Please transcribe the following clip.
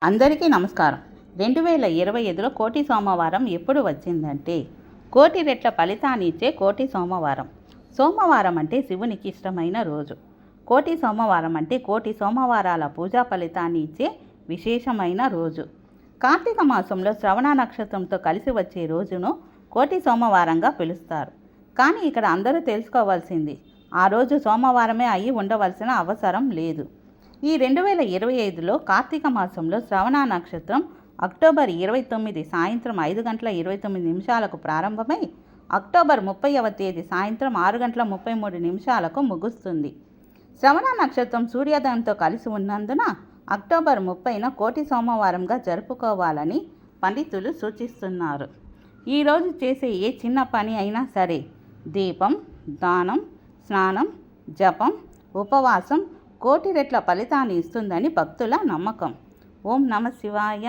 అందరికీ నమస్కారం. 2025లో కోటి సోమవారం ఎప్పుడు వచ్చిందంటే, కోటి రెట్ల ఫలితాన్ని ఇచ్చే కోటి సోమవారం. సోమవారం అంటే శివునికి ఇష్టమైన రోజు. కోటి సోమవారం అంటే కోటి సోమవారాల పూజా ఫలితాన్ని ఇచ్చే విశేషమైన రోజు. కార్తీక మాసంలో శ్రవణ నక్షత్రంతో కలిసి వచ్చే రోజును కోటి సోమవారంగా పిలుస్తారు. కానీ ఇక్కడ అందరూ తెలుసుకోవాల్సింది, ఆ రోజు సోమవారమే అయి ఉండవలసిన అవసరం లేదు. ఈ 2025లో కార్తీక మాసంలో శ్రవణ నక్షత్రం అక్టోబర్ 29 సాయంత్రం 5:29 ప్రారంభమై అక్టోబర్ 30వ తేదీ సాయంత్రం 6:33 ముగుస్తుంది. శ్రవణ నక్షత్రం సూర్యోదయంతో కలిసి ఉన్నందున అక్టోబర్ 30న కోటి సోమవారంగా జరుపుకోవాలని పండితులు సూచిస్తున్నారు. ఈరోజు చేసే ఏ చిన్న పని అయినా సరే, దీపం, దానం, స్నానం, జపం, ఉపవాసం కోటి రెట్ల ఫలితాన్ని ఇస్తుందని భక్తుల నమ్మకం. ఓం నమ శివాయ.